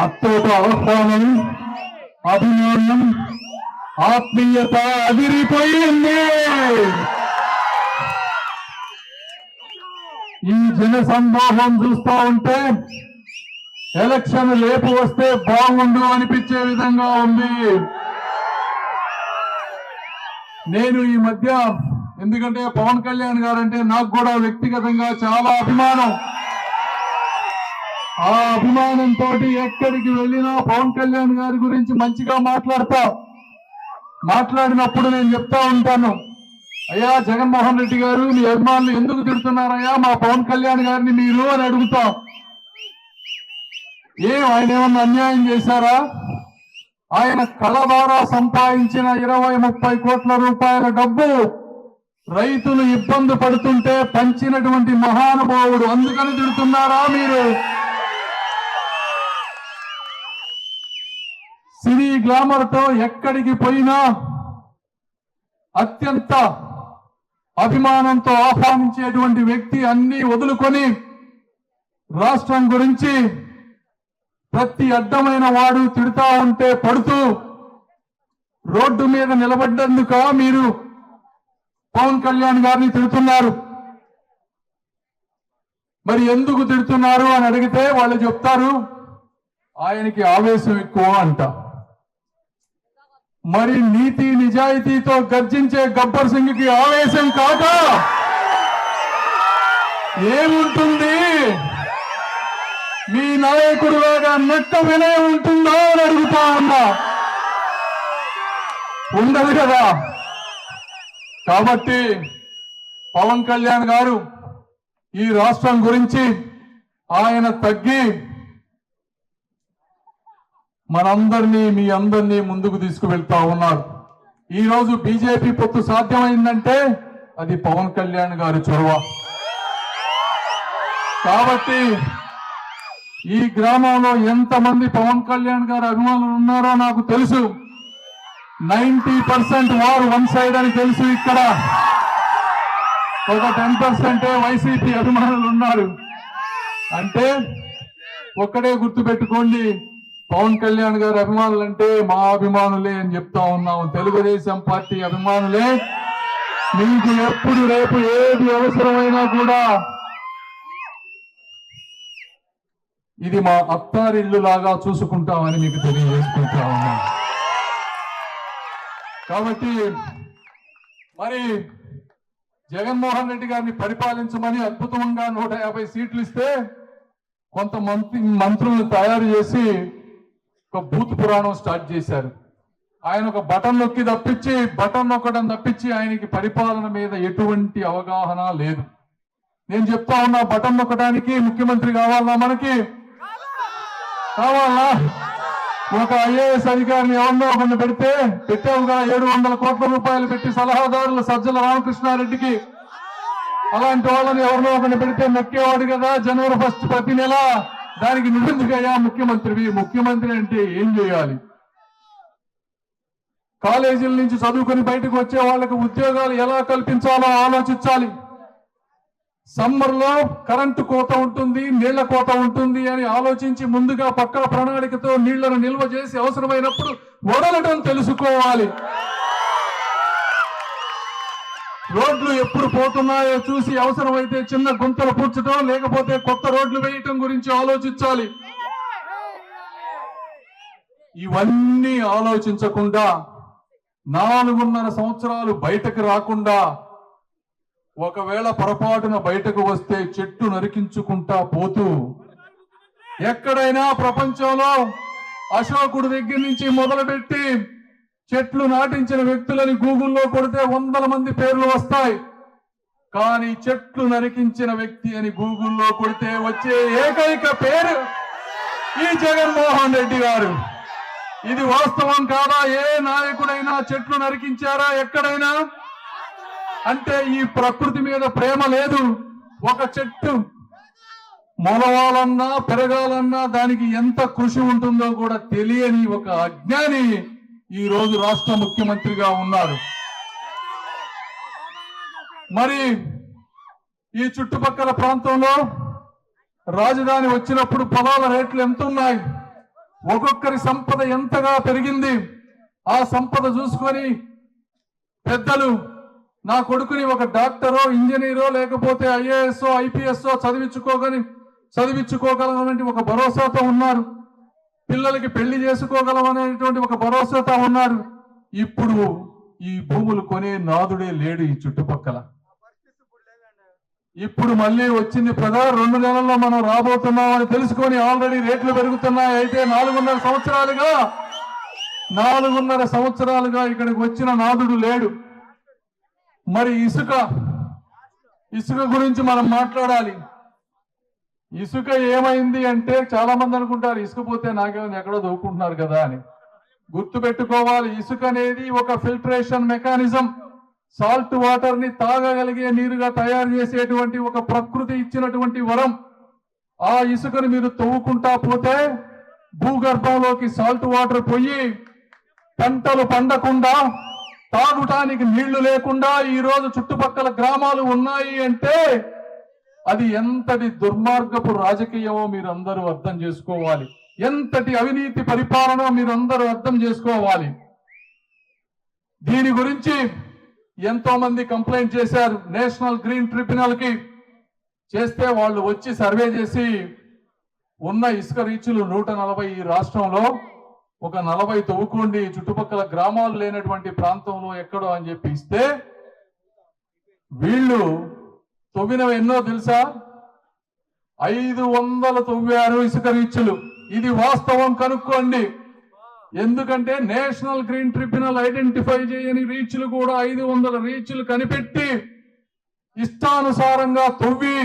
అత్యంత ఆహ్వానం, అభిమానం, ఆత్మీయత అదిరిపోయింది. ఈ జన సందోహం చూస్తా ఉంటే ఎలక్షన్ లేపు వస్తే బాగుండు అనిపించే విధంగా ఉంది. నేను ఈ మధ్య, ఎందుకంటే పవన్ కళ్యాణ్ గారంటే నాకు కూడా వ్యక్తిగతంగా చాలా అభిమానం. ఆ అభిమానంతో ఎక్కడికి వెళ్ళినా పవన్ కళ్యాణ్ గారి గురించి మంచిగా మాట్లాడినప్పుడు నేను చెప్తా ఉంటాను, అయ్యా జగన్మోహన్ రెడ్డి గారు, మీ అభిమానులు ఎందుకు తిడుతున్నారయ్యా మా పవన్ కళ్యాణ్ గారిని మీరు అని అడుగుతాం. ఆయన ఏమన్నా అన్యాయం చేశారా? ఆయన కళ ద్వారా సంపాదించిన 20-30 కోట్ల రూపాయల డబ్బు రైతులు ఇబ్బంది పడుతుంటే పంచినటువంటి మహానుభావుడు, అందుకని తిడుతున్నారా మీరు? సినీ గ్లామర్ తో ఎక్కడికి పోయినా అత్యంత అభిమానంతో ఆహ్వానించేటువంటి వ్యక్తి అన్ని వదులుకొని రాష్ట్రం గురించి ప్రతి అడ్డమైన వాడు తిడుతా ఉంటే పడుతూ రోడ్డు మీద నిలబడ్డందుక మీరు పవన్ కళ్యాణ్ గారిని తిడుతున్నారు? మరి ఎందుకు తిడుతున్నారు అని అడిగితే వాళ్ళు చెప్తారు, ఆయనకి ఆవేశం ఎక్కువ అంట. మరి నీతి నిజాయితీతో గర్జించే గబ్బర్ సింగ్ కి ఆవేశం కాక ఏముంటుంది? మీ నాయకుడు లాగా నట్ట వినయం ఉంటుందా అని అడుగుతా ఉన్నా. ఉండదు కదా. కాబట్టి పవన్ కళ్యాణ్ గారు ఈ రాష్ట్రం గురించి ఆయన తగ్గి మనందరినీ, మీ అందరినీ ముందుకు తీసుకువెళ్తా ఉన్నారు. ఈ రోజు బీజేపీ పొత్తు సాధ్యమైందంటే అది పవన్ కళ్యాణ్ గారి చొరవ. కాబట్టి ఈ గ్రామంలో ఎంతమంది పవన్ కళ్యాణ్ గారి అభిమానులు ఉన్నారో నాకు తెలుసు. 90% వారు వన్ సైడ్ అని తెలుసు. ఇక్కడ ఒక 10% వైసీపీ అభిమానులు ఉన్నారు. అంటే ఒక్కడే గుర్తుపెట్టుకోండి, పవన్ కళ్యాణ్ గారి అభిమానులు అంటే మా అభిమానులే అని చెప్తా ఉన్నాము. తెలుగుదేశం పార్టీ అభిమానులే. మీకు ఎప్పుడు రేపు ఏది అవసరమైనా కూడా ఇది మా అత్తారిల్లు లాగా చూసుకుంటామని మీకు తెలియజేసుకుంటా ఉన్నాం. కాబట్టి మరి జగన్మోహన్ రెడ్డి గారిని పరిపాలించమని అద్భుతంగా 150 సీట్లు ఇస్తే కొంత మంత్రులను తయారు చేసి ఒక బూత్ పురాణం స్టార్ట్ చేశారు. ఆయన ఒక బటన్ నొక్కడం తప్పించి ఆయనకి పరిపాలన మీద ఎటువంటి అవగాహన లేదు. నేను చెప్తా ఉన్నా, బటన్ నొక్కడానికి ముఖ్యమంత్రి కావాలా? మనకి కావాలా? ఒక ఐఏఎస్ అధికారిని ఎవరినో ఒకరిని పెట్టావుగా 700 కోట్ల రూపాయలు పెట్టి సలహాదారులు సజ్జల రామకృష్ణారెడ్డికి. అలాంటి వాళ్ళని ఎవరినో ఒకరిని పెడితే నొక్కేవాడు కదా జనవరి 1 ప్రతి నెల. దానికి నిజంగా ముఖ్యమంత్రి అంటే ఏం చేయాలి? కాలేజీల నుంచి చదువుకొని బయటకు వచ్చే వాళ్ళకి ఉద్యోగాలు ఎలా కల్పించాలో ఆలోచించాలి. సమ్మర్ లో కరెంటు కోత ఉంటుంది, నీళ్ల కోత ఉంటుంది అని ఆలోచించి ముందుగా పక్కా ప్రణాళికతో నీళ్లను నిల్వ చేసి అవసరమైనప్పుడు వదలడం తెలుసుకోవాలి. రోడ్లు ఎప్పుడు పోతున్నాయో చూసి అవసరమైతే చిన్న గుంతలు పూడ్చడం, లేకపోతే కొత్త రోడ్లు వేయటం గురించి ఆలోచించాలి. ఇవన్నీ ఆలోచించకుండా 4.5 సంవత్సరాలు బయటకు రాకుండా, ఒకవేళ పొరపాటున బయటకు వస్తే చెట్టు నరికించుకుంటా పోతూ, ఎక్కడైనా ప్రపంచంలో అశోకుడి దగ్గర నుంచి మొదలుపెట్టి చెట్లు నాటించిన వ్యక్తులని గూగుల్లో కొడితే 100 మంది పేర్లు వస్తాయి. కానీ చెట్లు నరికించిన వ్యక్తి అని గూగుల్లో కొడితే వచ్చే ఏకైక పేరు ఈ జగన్మోహన్ రెడ్డి గారు. ఇది వాస్తవం కాదా? ఏ నాయకుడైనా చెట్లు నరికించారా ఎక్కడైనా? అంటే ఈ ప్రకృతి మీద ప్రేమ లేదు. ఒక చెట్టు మొలవాలన్నా పెరగాలన్నా దానికి ఎంత కృషి ఉంటుందో కూడా తెలియని ఒక అజ్ఞాని ఈ రోజు రాష్ట్ర ముఖ్యమంత్రిగా ఉన్నారు. మరి ఈ చుట్టుపక్కల ప్రాంతంలో రాజధాని వచ్చినప్పుడు పొలాల రేట్లు ఎంత ఉన్నాయి? ఒక్కొక్కరి సంపద ఎంతగా పెరిగింది. ఆ సంపద చూసుకొని పెద్దలు నా కొడుకుని ఒక డాక్టరో ఇంజనీరో లేకపోతే ఐఏఎస్ ఐపీఎస్ చదివించుకోగలమనే ఒక భరోసాతో ఉన్నారు. పిల్లలకి పెళ్లి చేసుకోగలమనేటువంటి ఒక భరోసాతో ఉన్నారు. ఇప్పుడు ఈ భూములు కొనే నాదుడే లేడు ఈ చుట్టుపక్కల. ఇప్పుడు మళ్ళీ వచ్చింది 2 నెలల్లో మనం రాబోతున్నామని తెలుసుకొని ఆల్రెడీ రేట్లు పెరుగుతున్నాయి. అయితే 4.5 సంవత్సరాలుగా ఇక్కడికి వచ్చిన నాదుడు లేడు. మరి ఇసుక గురించి మనం మాట్లాడాలి. ఇసుక ఏమైంది అంటే చాలా మంది అనుకుంటారు ఇసుక పోతే నాకేమైనా ఎక్కడో దూకుంటున్నారు కదా అని. గుర్తు పెట్టుకోవాలి, ఇసుక అనేది ఒక ఫిల్టరేషన్ మెకానిజం. సాల్ట్ వాటర్ ని తాగగలిగే నీరుగా తయారు చేసేటువంటి ఒక ప్రకృతి ఇచ్చినటువంటి వరం. ఆ ఇసుకను మీరు తవ్వుకుంటా పోతే భూగర్భంలోకి సాల్ట్ వాటర్ పోయి పంటలు పండకుండా, తాగటానికి నీళ్లు లేకుండా ఈ రోజు చుట్టుపక్కల గ్రామాలు ఉన్నాయి అంటే అది ఎంతటి దుర్మార్గపు రాజకీయమో మీరు అందరూ అర్థం చేసుకోవాలి. ఎంతటి అవినీతి పరిపాలన మీరు అందరూ అర్థం చేసుకోవాలి. దీని గురించి ఎంతో మంది కంప్లైంట్ చేశారు నేషనల్ గ్రీన్ ట్రిబ్యునల్ కి. చేస్తే వాళ్ళు వచ్చి సర్వే చేసి ఉన్న ఇసుక రీచులు 140 ఈ రాష్ట్రంలో ఒక 40 తవ్వుకోండి చుట్టుపక్కల గ్రామాలు లేనటువంటి ప్రాంతంలో ఎక్కడో అని చెప్పి ఇస్తే వీళ్ళు తవ్వినవి ఎన్నో తెలుసా? 500 తవ్వారు ఇసుక రీచులు. ఇది వాస్తవం, కనుక్కోండి. ఎందుకంటే నేషనల్ గ్రీన్ ట్రిబ్యునల్ ఐడెంటిఫై చేయని రీచ్లు కూడా 500 రీచ్లు కనిపెట్టి ఇష్టానుసారంగా తవ్వి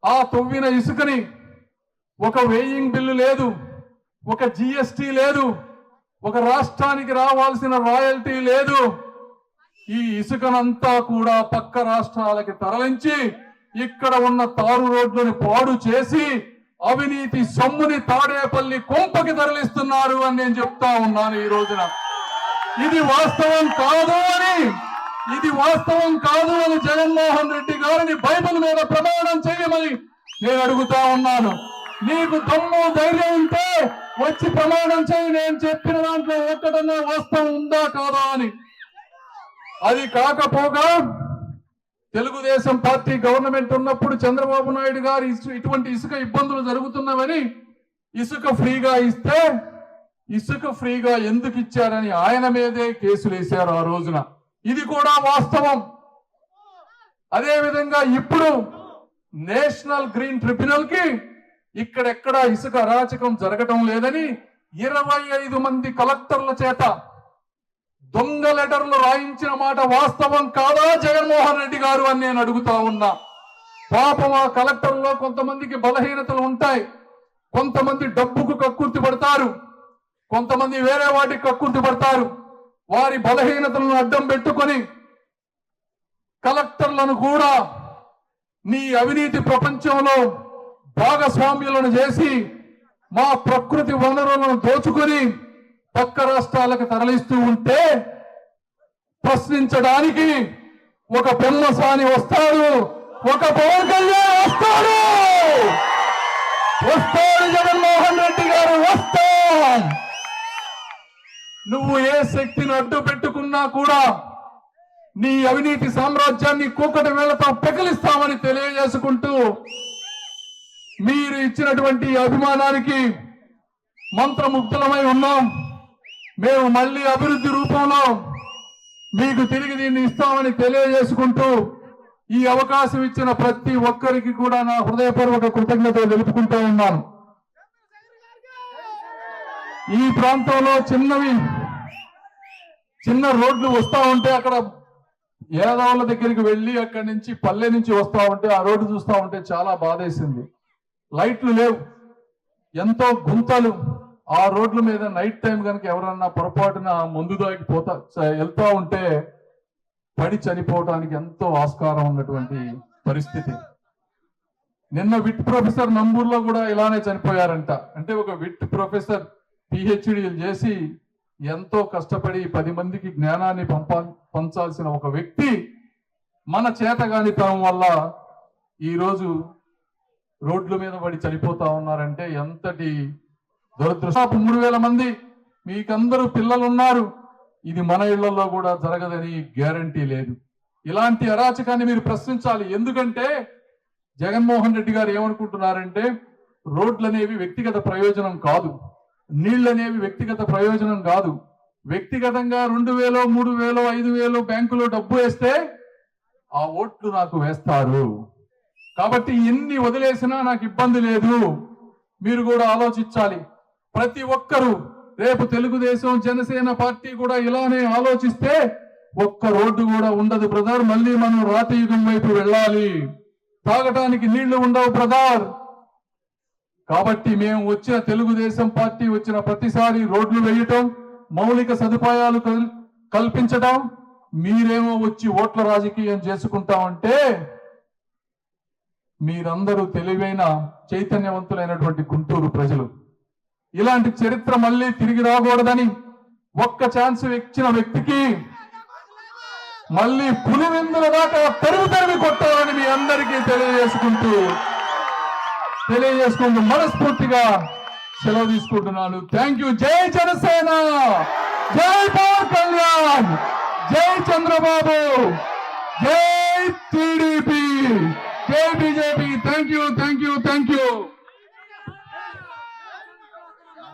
ఆ తవ్విన ఇసుకని ఒక వేయింగ్ బిల్లు లేదు, ఒక జిఎస్టి లేదు, ఒక రాష్ట్రానికి రావాల్సిన రాయల్టీ లేదు. ఈ ఇసుకనంతా కూడా పక్క రాష్ట్రాలకి తరలించి ఇక్కడ ఉన్న తారు రోడ్లను పాడు చేసి అవినీతి సొమ్ముని తాడేపల్లి కొంపకి తరలిస్తున్నారు అని నేను చెప్తా ఉన్నాను ఈ రోజున. ఇది వాస్తవం కాదు అని జగన్మోహన్ రెడ్డి గారిని బైబిల్ మీద ప్రమాణం చేయమని నేను అడుగుతా ఉన్నాను. నీకు దమ్ము ధైర్యం ఉంటే వచ్చి ప్రమాణం చేయి, నేను చెప్పిన దాంట్లో ఒక్కటన్నా వాస్తవం ఉందా కాదా అని. అది కాకపోగా తెలుగుదేశం పార్టీ గవర్నమెంట్ ఉన్నప్పుడు చంద్రబాబు నాయుడు గారు ఇటువంటి ఇసుక ఇబ్బందులు జరుగుతున్నవని ఇసుక ఫ్రీగా ఇస్తే ఇసుక ఫ్రీగా ఎందుకు ఇచ్చారని ఆయన మీదే కేసులు వేశారు ఆ రోజున. ఇది కూడా వాస్తవం. అదే విధంగా ఇప్పుడు నేషనల్ గ్రీన్ ట్రిబ్యునల్ కి ఇక్కడెక్కడ ఇసుక అరాచకం జరగటం లేదని 25 మంది కలెక్టర్ల చేత దొంగ లెటర్లు రాయించిన మాట వాస్తవం కాదా జగన్మోహన్ రెడ్డి గారు అని నేను అడుగుతా ఉన్నా. పాపం ఆ కలెక్టర్లో కొంతమందికి బలహీనతలు ఉంటాయి. కొంతమంది డబ్బుకు కక్కుర్తి పడతారు, కొంతమంది వేరే వాటికి కక్కుర్తి పడతారు. వారి బలహీనతలను అడ్డం పెట్టుకొని కలెక్టర్లను కూడా నీ అవినీతి ప్రపంచంలో భాగస్వామ్యులను చేసి మా ప్రకృతి వనరులను దోచుకొని పక్క రాష్ట్రాలకు తరలిస్తూ ఉంటే ప్రశ్నించడానికి ఒక పెమ్మసాని వస్తాడు, ఒక పవన్ కళ్యాణ్ వస్తాడు, జగన్మోహన్ రెడ్డి గారు వస్తాం. నువ్వు ఏ శక్తిని అడ్డు పెట్టుకున్నా కూడా నీ అవినీతి సామ్రాజ్యాన్ని కూకటి వేళ్లతో పెకిలిస్తామని తెలియజేసుకుంటూ మీరు ఇచ్చినటువంటి అభిమానానికి మంత్రముగ్ధులమై ఉన్నాం. మేము మళ్ళీ అభివృద్ధి రూపంలో మీకు తిరిగి దీన్ని ఇస్తామని తెలియజేసుకుంటూ ఈ అవకాశం ఇచ్చిన ప్రతి ఒక్కరికి కూడా నా హృదయపూర్వక కృతజ్ఞతలు తెలుపుకుంటూ ఉన్నాను. ఈ ప్రాంతంలో చిన్న రోడ్లు వస్తా ఉంటే అక్కడ ఏదవాళ్ళ దగ్గరికి వెళ్ళి అక్కడి నుంచి పల్లె నుంచి వస్తా ఉంటే ఆ రోడ్డు చూస్తా ఉంటే చాలా బాధేసింది. లైట్లు లేవు, ఎంతో గుంతలు. ఆ రోడ్ల మీద నైట్ టైం కనుక ఎవరన్నా పొరపాటున ముందు దాకి వెళ్తా ఉంటే పడి చనిపోవడానికి ఎంతో ఆస్కారం ఉన్నటువంటి పరిస్థితి. నిన్న విట్ ప్రొఫెసర్ నంబూర్లో కూడా ఇలానే చనిపోయారంట. అంటే ఒక విట్ ప్రొఫెసర్ పిహెచ్డీలు చేసి ఎంతో కష్టపడి 10 మందికి జ్ఞానాన్ని పంచాల్సిన ఒక వ్యక్తి మన చేతగానితనం వల్ల ఈరోజు రోడ్ల మీద పడి చనిపోతా ఉన్నారంటే ఎంతటి దురదృష్టపు 3,000 మంది మీకందరూ పిల్లలు ఉన్నారు. ఇది మన ఇళ్లలో కూడా జరగదని గ్యారంటీ లేదు. ఇలాంటి అరాచకాన్ని మీరు ప్రశ్నించాలి. ఎందుకంటే జగన్మోహన్ రెడ్డి గారు ఏమనుకుంటున్నారంటే రోడ్లు అనేవి వ్యక్తిగత ప్రయోజనం కాదు, నీళ్ళు అనేవి వ్యక్తిగత ప్రయోజనం కాదు. వ్యక్తిగతంగా 2,000, 3,000, 5,000 బ్యాంకులో డబ్బు వేస్తే ఆ ఓట్లు నాకు వేస్తారు. కాబట్టి ఎన్ని వదిలేసినా నాకు ఇబ్బంది లేదు. మీరు కూడా ఆలోచించాలి. ప్రతి ఒక్కరూ రేపు తెలుగుదేశం, జనసేన పార్టీ కూడా ఇలానే ఆలోచిస్తే ఒక్క రోడ్డు కూడా ఉండదు బ్రదర్. మళ్ళీ మనం రాతి యుగం వైపు వెళ్ళాలి. తాగటానికి నీళ్లు ఉండవు బ్రదర్. కాబట్టి మేము వచ్చిన తెలుగుదేశం పార్టీ వచ్చిన ప్రతిసారి రోడ్లు వేయటం, మౌలిక సదుపాయాలు కల్పించడం, మీరేమో వచ్చి ఓట్ల రాజకీయం చేసుకుంటామంటే మీరందరూ తెలివైన చైతన్యవంతులైనటువంటి గుంటూరు ప్రజలు. ఇలాంటి చరిత్ర మళ్ళీ తిరిగి రాకూడదని ఒక్క ఛాన్స్ ఇచ్చిన వ్యక్తికి మళ్ళీ పులివెందుల దాకా తరిమి కొట్టాలని మీ అందరికీ తెలియజేసుకుంటూ మనస్ఫూర్తిగా సెలవు తీసుకుంటున్నాను. Thank you. జై జనసేన, జై పవన్ కళ్యాణ్, జై చంద్రబాబు, జై టీడీపీ, జై బీజేపీ. Thank you.